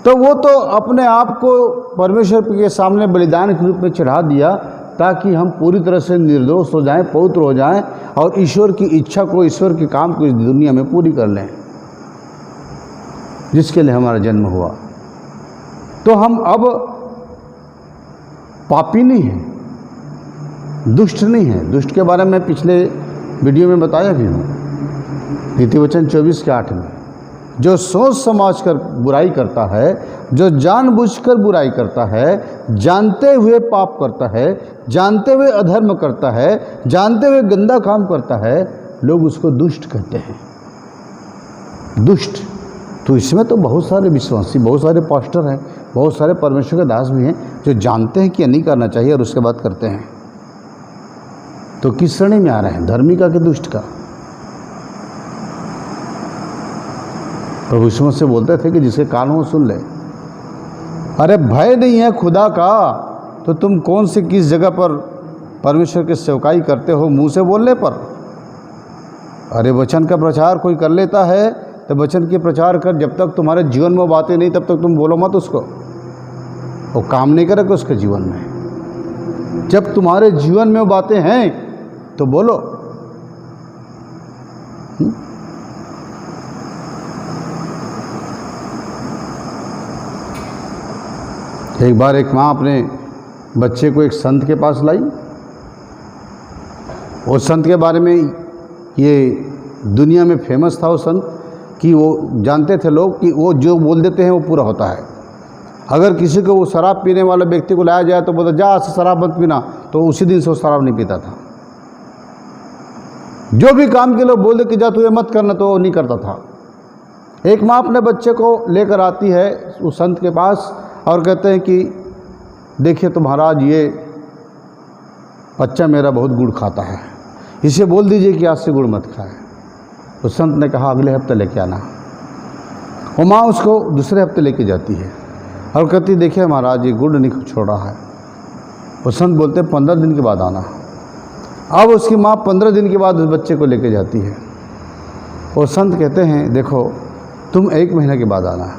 तो वो तो अपने आप को परमेश्वर के सामने बलिदान के रूप में चढ़ा दिया ताकि हम पूरी तरह से निर्दोष हो जाएं, पवित्र हो जाएं और ईश्वर की इच्छा को, ईश्वर के काम को इस दुनिया में पूरी कर लें जिसके लिए हमारा जन्म हुआ। तो हम अब पापी नहीं हैं, दुष्ट नहीं हैं। दुष्ट के बारे में पिछले वीडियो में बताया भी हूँ, नीतिवचन 24:8 में। जो सोच समझ कर बुराई करता है, जो जानबूझकर बुराई करता है, जानते हुए पाप करता है, जानते हुए अधर्म करता है, जानते हुए गंदा काम करता है, लोग उसको दुष्ट कहते हैं। दुष्ट। तो इसमें तो बहुत सारे विश्वासी, बहुत सारे पास्टर हैं, बहुत सारे परमेश्वर के दास भी हैं जो जानते हैं कि नहीं करना चाहिए और उसके बाद करते हैं। तो किस श्रेणी में आ रहे हैं, धर्मी का कि दुष्ट का? प्रभु यीशु मसीह बोलते थे कि जिसके कान हो सुन ले। अरे भय नहीं है खुदा का तो तुम कौन सी किस जगह पर परमेश्वर की सेवकाई करते हो मुंह से बोलने पर? अरे वचन का प्रचार कोई कर लेता है तो वचन के प्रचार कर, जब तक तुम्हारे जीवन में बातें नहीं तब तक तुम बोलो मत उसको। वो काम नहीं करेगा उसके जीवन में। जब तुम्हारे जीवन में वो बातें हैं तो बोलो। एक बार एक माँ अपने बच्चे को एक संत के पास लाई। उस संत के बारे में ये दुनिया में फेमस था वो संत कि वो जानते थे लोग कि वो जो बोल देते हैं वो पूरा होता है। अगर किसी को वो शराब पीने वाले व्यक्ति को लाया जाए तो बोलता जा शराब मत पीना, तो उसी दिन से वो शराब नहीं पीता था। जो भी काम के लोग बोल दे कि जा तू ये मत करना, तो वो नहीं करता था। एक माँ अपने बच्चे को लेकर आती है उस संत के पास और कहते हैं कि देखिए तो महाराज ये बच्चा मेरा बहुत गुड़ खाता है, इसे बोल दीजिए कि आज से गुड़ मत खाए। उस संत ने कहा अगले हफ्ते लेके आना। वो माँ उसको दूसरे हफ्ते लेके जाती है और कहती देखिए महाराज ये गुड़ नहीं छोड़ रहा है। वो संत बोलते 15 दिन के बाद आना। अब उसकी माँ 15 दिन के बाद उस बच्चे को लेके जाती है। वो संत कहते हैं देखो तुम 1 महीने के बाद आना।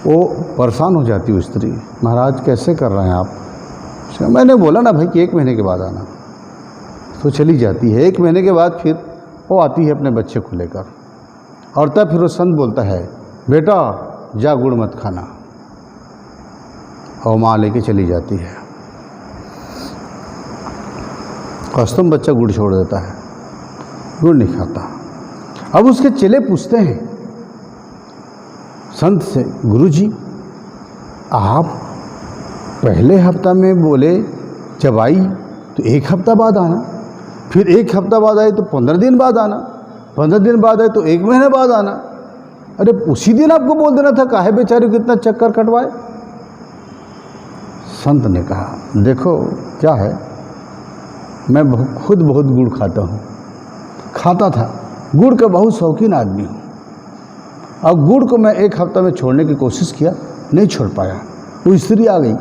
वो परेशान हो जाती है स्त्री, महाराज कैसे कर रहे हैं आप? मैंने बोला ना भाई कि 1 महीने के बाद आना। तो चली जाती है। 1 महीने के बाद फिर वो आती है अपने बच्चे को लेकर और तब फिर वो संत बोलता है बेटा जा गुड़ मत खाना। और माँ लेके चली जाती है। कस्तम बच्चा गुड़ छोड़ देता है, गुड़ नहीं खाता। अब उसके चेले पूछते हैं संत से गुरुजी आप पहले हफ्ता में बोले जब आई तो 1 हफ्ता बाद आना, फिर 1 हफ्ता बाद आए तो 15 दिन बाद आना, 15 दिन बाद आए तो 1 महीने बाद आना। अरे उसी दिन आपको बोल देना था, काहे बेचारे को इतना चक्कर कटवाए? संत ने कहा देखो क्या है, मैं खुद बहुत गुड़ खाता था, गुड़ का बहुत शौकीन आदमी हूँ। अब गुड़ को मैं 1 हफ्ता में छोड़ने की कोशिश किया, नहीं छोड़ पाया। वो स्त्री आ गई,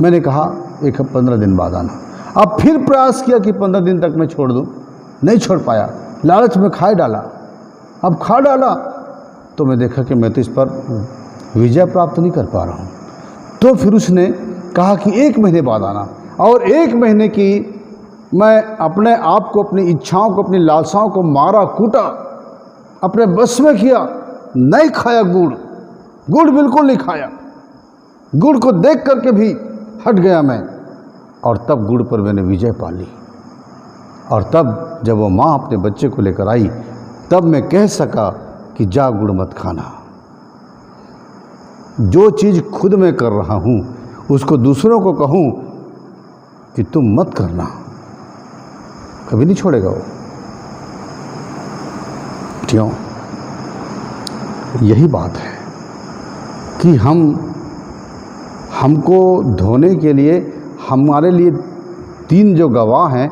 मैंने कहा 15 दिन बाद आना। अब फिर प्रयास किया कि 15 दिन तक मैं छोड़ दूं, नहीं छोड़ पाया। लालच में खा डाला। अब खा डाला तो मैं देखा कि मैं तो इस पर विजय प्राप्त नहीं कर पा रहा हूँ। तो फिर उसने कहा कि 1 महीने बाद आना। और 1 महीने की मैं अपने आप को, अपनी इच्छाओं को, अपनी लालसाओं को मारा कूटा, अपने बस में किया, नहीं खाया गुड़ बिल्कुल नहीं खाया। गुड़ को देख करके भी हट गया मैं। और तब गुड़ पर मैंने विजय पा ली। और तब जब वो माँ अपने बच्चे को लेकर आई तब मैं कह सका कि जा गुड़ मत खाना। जो चीज़ खुद मैं कर रहा हूँ उसको दूसरों को कहूँ कि तुम मत करना, कभी नहीं छोड़ेगा वो। क्यों? यही बात है कि हमको धोने के लिए हमारे लिए 3 जो गवाह हैं,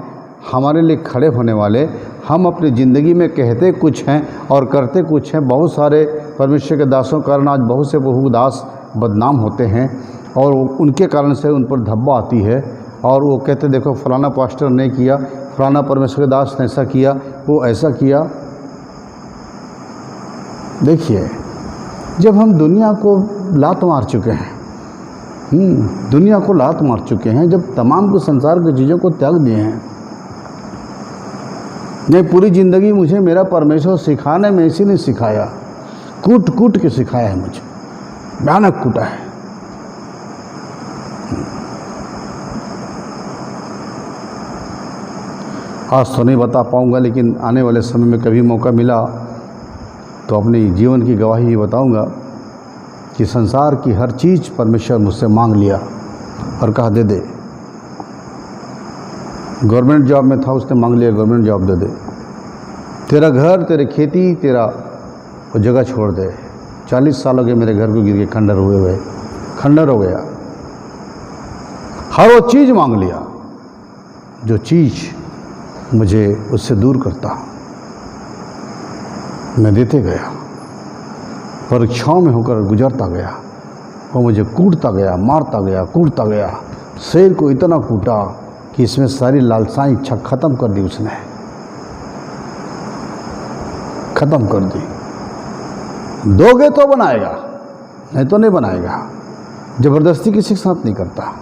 हमारे लिए खड़े होने वाले, हम अपनी ज़िंदगी में कहते कुछ हैं और करते कुछ हैं। बहुत सारे परमेश्वर के दासों के कारण आज बहुत से बहु दास बदनाम होते हैं और उनके कारण से उन पर धब्बा आती है। और वो कहते देखो फलाना पास्टर ने किया, फलाना परमेश्वर के दास ने ऐसा किया, वो ऐसा किया। देखिए जब हम दुनिया को लात मार चुके हैं, दुनिया को लात मार चुके हैं, जब तमाम को संसार की चीज़ों को त्याग दिए हैं। ये पूरी ज़िंदगी मुझे मेरा परमेश्वर सिखाने में इसी ने सिखाया, कूट कूट के सिखाया है मुझे, भयानक कूटा है। आज तो नहीं बता पाऊंगा, लेकिन आने वाले समय में कभी मौका मिला तो अपनी जीवन की गवाही ये बताऊंगा कि संसार की हर चीज़ परमेश्वर मुझसे मांग लिया और कहा दे दे। गवर्नमेंट जॉब में था, उसने मांग लिया गवर्नमेंट जॉब दे दे। तेरा घर, तेरी खेती, तेरा वो जगह छोड़ दे। 40 साल हो गए मेरे घर को गिर के खंडर हुए खंडर हो गया। हर वो चीज़ मांग लिया जो चीज़ मुझे उससे दूर करता। मैं देते गया, परीक्षाओं में होकर गुजरता गया। वो मुझे कूटता गया, मारता गया, कूटता गया। शेर को इतना कूटा कि इसमें सारी लालसाएं इच्छा ख़त्म कर दी उसने, ख़त्म कर दी। दोगे तो बनाएगा, नहीं तो नहीं बनाएगा। ज़बरदस्ती किसी के साथ नहीं करता।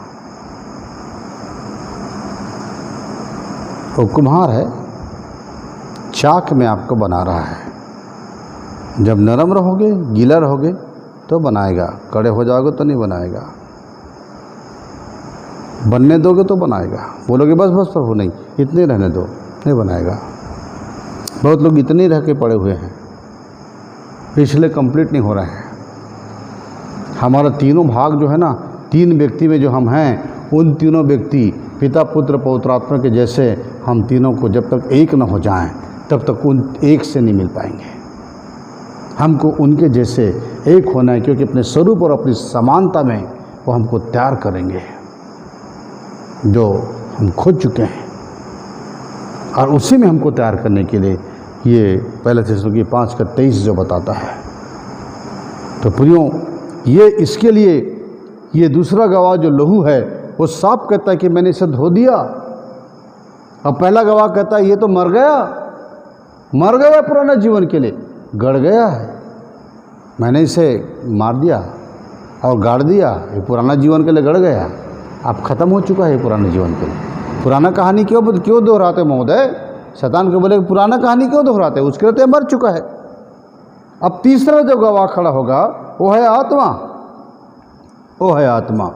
वो कुम्हार है, चाक में आपको बना रहा है। जब नरम रहोगे, गीला रहोगे तो बनाएगा, कड़े हो जाओगे तो नहीं बनाएगा। बनने दोगे तो बनाएगा, बोलोगे बस बस प्रभु नहीं, इतने रहने दो, नहीं बनाएगा। बहुत लोग इतने रह के पड़े हुए हैं, पिछले कंप्लीट नहीं हो रहे हैं। हमारा तीनों भाग जो है ना, 3 व्यक्ति में जो हम हैं, उन तीनों व्यक्ति पिता पुत्र पवित्र आत्मा के जैसे हम तीनों को जब तक एक न हो जाएं तब तक उन एक से नहीं मिल पाएंगे। हमको उनके जैसे एक होना है, क्योंकि अपने स्वरूप और अपनी समानता में वो हमको तैयार करेंगे जो हम खो चुके हैं। और उसी में हमको तैयार करने के लिए ये पहले थिस्सलुनीकी 5:23 जो बताता है। तो प्रियों, ये इसके लिए ये दूसरा गवाह जो लहू है वो साफ कहता है कि मैंने इसे धो दिया। अब पहला गवाह कहता है ये तो मर गया पुराने जीवन के लिए, गड़ गया है, मैंने इसे मार दिया और गाड़ दिया, ये पुराना जीवन के लिए गड़ गया, अब ख़त्म हो चुका है ये पुराने जीवन के लिए। पुराना कहानी क्यों दोहराते महोदय? शैतान को बोले पुराना कहानी क्यों दोहराते, उसके लिए तो मर चुका है। अब तीसरा जो गवाह खड़ा होगा वो है आत्मा, वो है आत्मा।